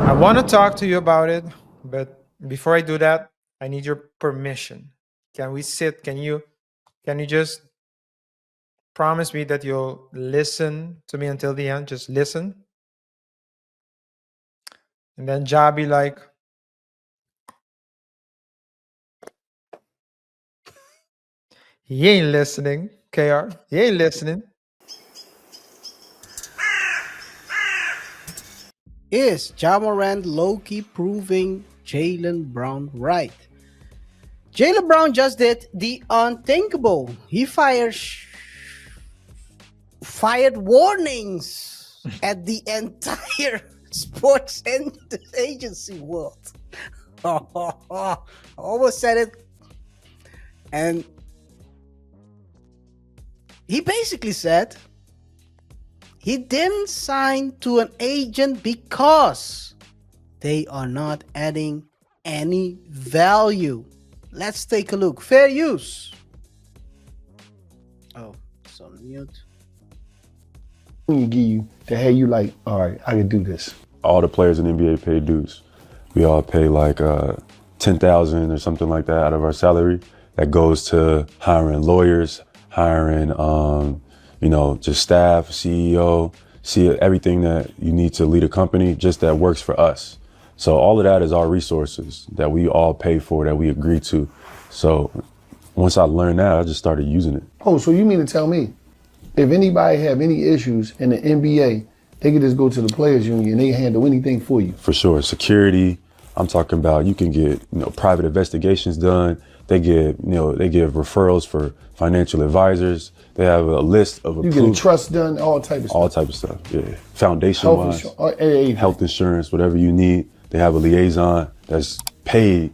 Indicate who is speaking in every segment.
Speaker 1: I want to talk to you about it, but before I do that, I need your permission. Can we sit? Can you just promise me that you'll listen to me until the end? Just listen. And then Jabi like, he ain't listening. KR, he ain't listening.
Speaker 2: Is Ja Morant low-key proving Jaylen Brown right? Jaylen Brown just did the unthinkable. He fired warnings at the entire sports and agency world. Almost said it. And he basically said he didn't sign to an agent because they are not adding any value. Let's take a look. Fair use. Oh, it's on mute.
Speaker 3: You give you to have you like, all right, I can do this.
Speaker 4: All the players in the NBA pay dues. We all pay like $10,000 or something like that out of our salary. That goes to hiring lawyers, hiring just staff, CEO, see everything that you need to lead a company, just that works for us. So all of that is our resources that we all pay for, that we agree to. So once I learned that, I just started using it.
Speaker 3: Oh, so you mean to tell me, if anybody have any issues in the NBA, they can just go to the players union and they handle anything for you?
Speaker 4: For sure. Security, I'm talking about you can get, private investigations done. They give referrals for financial advisors. They have a list of
Speaker 3: You
Speaker 4: approved.
Speaker 3: get a trust done, all type of stuff.
Speaker 4: All type of stuff, yeah. Foundation-wise, health insurance, whatever you need. They have a liaison that's paid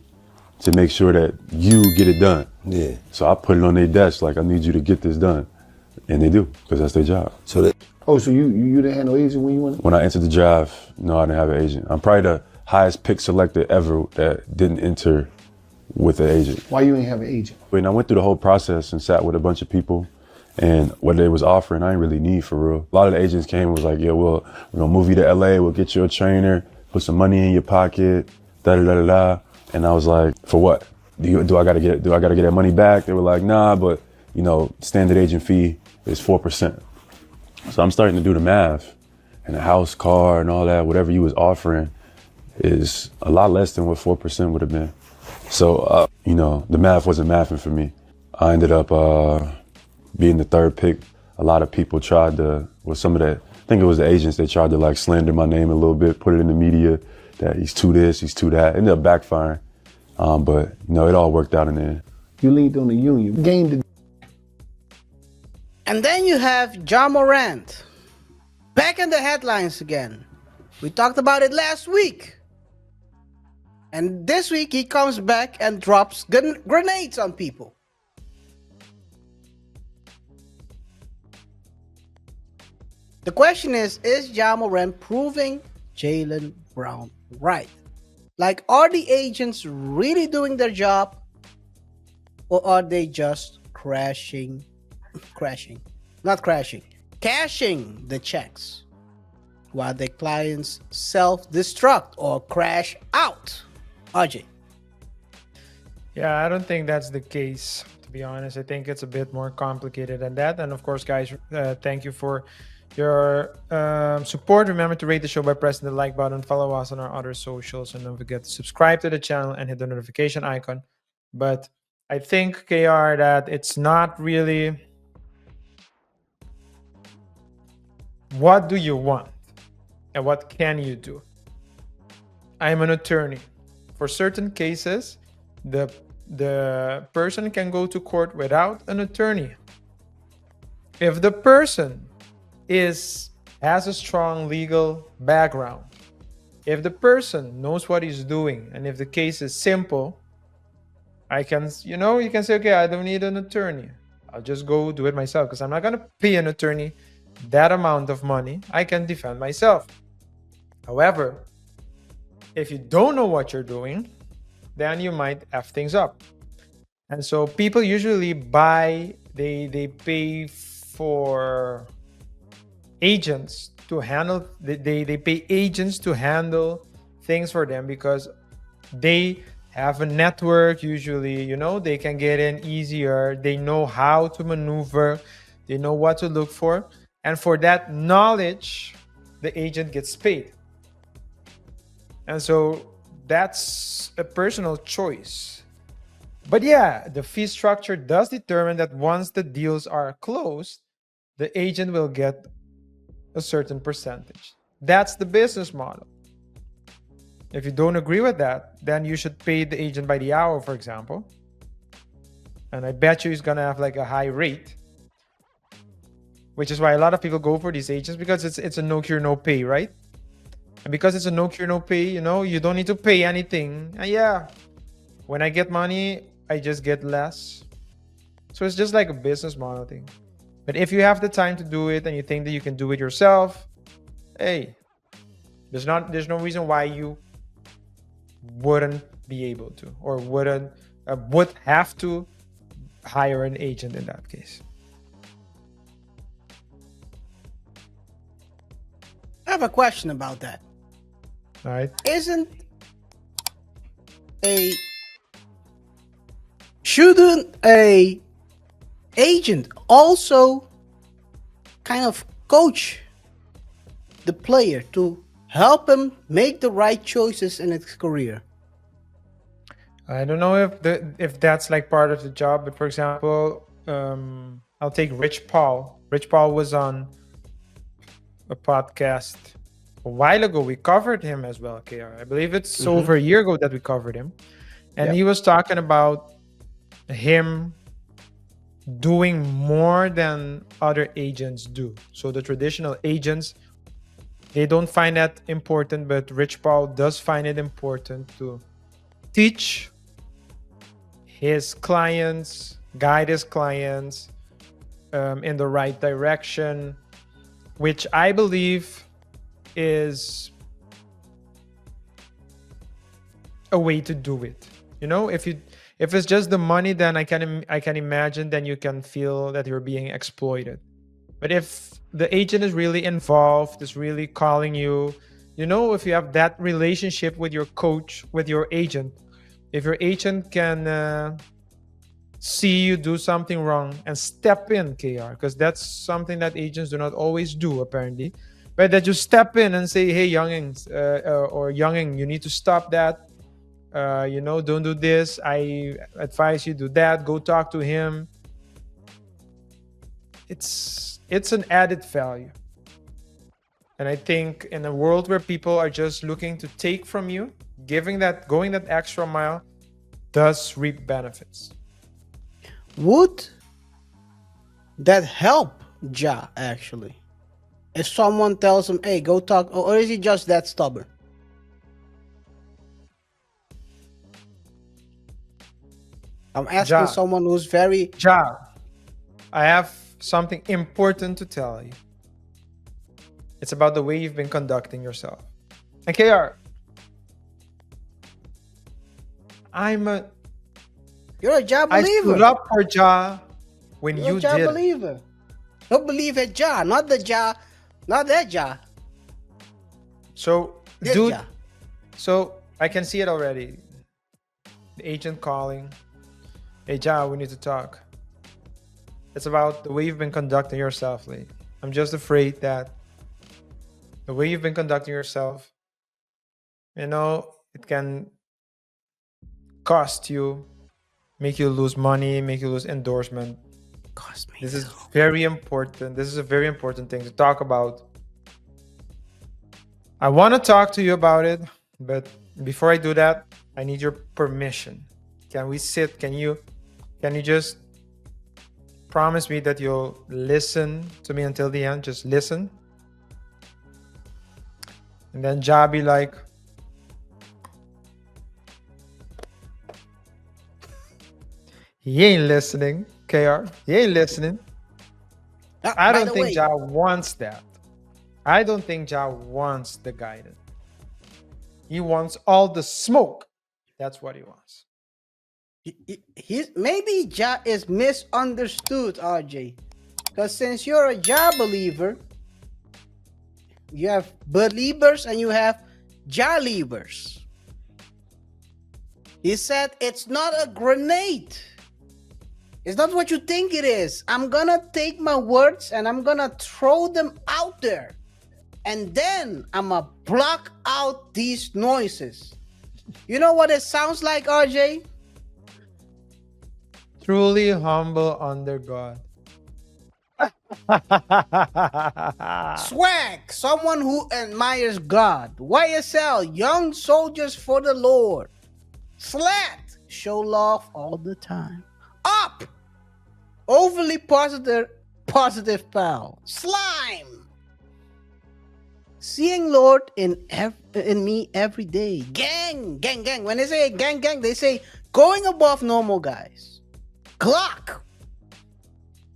Speaker 4: to make sure that you get it done.
Speaker 5: Yeah.
Speaker 4: So I put it on their desk like, I need you to get this done. And they do, because that's their job.
Speaker 5: So that
Speaker 3: Oh, so you didn't have no agent when you went?
Speaker 4: When I entered the draft, no, I didn't have an agent. I'm probably the highest pick selected ever that didn't enter with an agent.
Speaker 3: Why you ain't have an agent?
Speaker 4: And I went through the whole process and sat with a bunch of people, and what they was offering, I didn't really need for real. A lot of the agents came and was like, yeah, well, we're gonna move you to LA, we'll get you a trainer, put some money in your pocket, da-da-da-da-da. And I was like, for what? Do I gotta get that money back? They were like, nah, but standard agent fee is 4%. So I'm starting to do the math, and the house, car, and all that, whatever you was offering is a lot less than what 4% would have been. So, the math wasn't mathing for me. I ended up being the third pick. A lot of people tried to, I think it was the agents, they tried to like slander my name a little bit, put it in the media that he's too this, he's too that. It ended up backfiring. But it all worked out in the end.
Speaker 3: You leaned on the union. Game to
Speaker 2: And then you have Ja Morant. Back in the headlines again. We talked about it last week. And this week he comes back and drops grenades on people. The question is Ja Morant proving Jaylen Brown right? Like, are the agents really doing their job? Or are they just cashing the checks while the clients self-destruct or crash out? RJ.
Speaker 1: Yeah, I don't think that's the case, to be honest. I think it's a bit more complicated than that. And of course, guys, thank you for your support. Remember to rate the show by pressing the like button, follow us on our other socials, and don't forget to subscribe to the channel and hit the notification icon. But I think, KR, that it's not really what do you want and what can you do. I'm an attorney. For certain cases, the person can go to court without an attorney. If the person has a strong legal background, if the person knows what he's doing, and if the case is simple, you can say, okay, I don't need an attorney. I'll just go do it myself because I'm not going to pay an attorney that amount of money. I can defend myself. However, if you don't know what you're doing, then you might F things up. And so people usually they pay for agents to handle, they pay agents to handle things for them because they have a network usually, you know, they can get in easier. They know how to maneuver. They know what to look for. And for that knowledge, the agent gets paid. And so that's a personal choice. But yeah, the fee structure does determine that once the deals are closed, the agent will get a certain percentage. That's the business model. If you don't agree with that, then you should pay the agent by the hour, for example. And I bet you he's gonna have like a high rate, which is why a lot of people go for these agents because it's a no cure, no pay, right? And because it's a no cure, no pay, you know, you don't need to pay anything. And yeah, when I get money, I just get less. So it's just like a business model thing. But if you have the time to do it and you think that you can do it yourself, hey, there's no reason why you wouldn't be able to or would have to hire an agent in that case.
Speaker 2: I have a question about that.
Speaker 1: All right.
Speaker 2: Shouldn't a agent also kind of coach the player to help him make the right choices in his career?
Speaker 1: I don't know if that's like part of the job, but for example, I'll take Rich Paul. Rich Paul was on a podcast a while ago. We covered him as well, KR. I believe it's over a year ago that we covered him. And he was talking about him doing more than other agents do. So the traditional agents, they don't find that important, but Rich Paul does find it important to teach his clients, guide his clients in the right direction, which I believe is a way to do it. You know, if it's just the money, then I can imagine then you can feel that you're being exploited. But if the agent is really involved, is really calling you, you know, if you have that relationship with your coach, with your agent, if your agent can see you do something wrong and step in, KR, because that's something that agents do not always do, apparently. But that you step in and say, hey, youngins, or younging, you need to stop that. You know, don't do this. I advise you do that. Go talk to him. It's an added value. And I think in a world where people are just looking to take from you, going that extra mile does reap benefits.
Speaker 2: Would that help Ja actually? If someone tells him, hey, go talk, or is he just that stubborn? I'm asking
Speaker 1: Ja.
Speaker 2: someone who's very...
Speaker 1: Ja, I have something important to tell you. It's about the way you've been conducting yourself. And KR,
Speaker 2: You're a Ja
Speaker 1: I
Speaker 2: believer.
Speaker 1: stood up for Ja when
Speaker 2: You're
Speaker 1: you
Speaker 2: a Ja
Speaker 1: did.
Speaker 2: believer. Don't believe at Ja, not the Ja, not that Ja.
Speaker 1: So,
Speaker 2: This
Speaker 1: dude,
Speaker 2: Ja.
Speaker 1: so I can see it already. The agent calling. Hey, Ja, we need to talk. It's about the way you've been conducting yourself lately. I'm just afraid that the way you've been conducting yourself, you know, it can cost you, make you lose money, make you lose endorsement.
Speaker 2: Cost me.
Speaker 1: This is very important. This is a very important thing to talk about. I want to talk to you about it, but before I do that, I need your permission. Can we sit? Can you just promise me that you'll listen to me until the end? Just listen. And then Ja be like, he ain't listening, KR. He ain't listening. I don't think Ja wants that. I don't think Ja wants the guidance. He wants all the smoke. That's what he wants.
Speaker 2: Maybe Ja is misunderstood, RJ. Because since you're a Ja believer, you have believers and you have jar levers. He said, it's not a grenade. It's not what you think it is. I'm gonna take my words and I'm gonna throw them out there. And then I'm gonna block out these noises. You know what it sounds like, RJ?
Speaker 1: Truly humble under God.
Speaker 2: Swag, someone who admires God. YSL, young soldiers for the Lord. Slat, show love all the time. Up, overly positive pal. Slime, seeing Lord in me every day. Gang. When they say gang, they say going above normal guys. Glock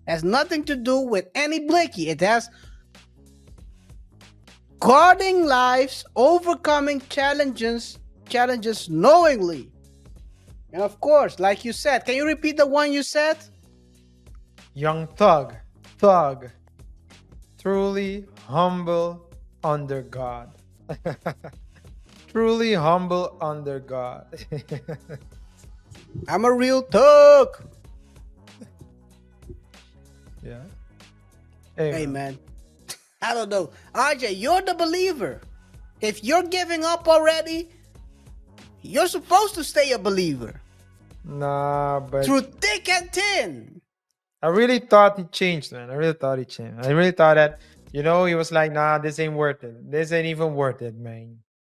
Speaker 2: has nothing to do with any blicky. It has guarding lives, overcoming challenges knowingly. And of course, like you said, can you repeat the one you said?
Speaker 1: Young thug. Truly humble under God. Truly humble under God.
Speaker 2: I'm a real thug.
Speaker 1: Yeah.
Speaker 2: Hey, man. I don't know. RJ, you're the believer. If you're giving up already, you're supposed to stay a believer.
Speaker 1: Nah, but
Speaker 2: Through thick and thin.
Speaker 1: I really thought he changed, man. I really thought he changed. I really thought that, he was like, nah, this ain't worth it. This ain't even worth it, man.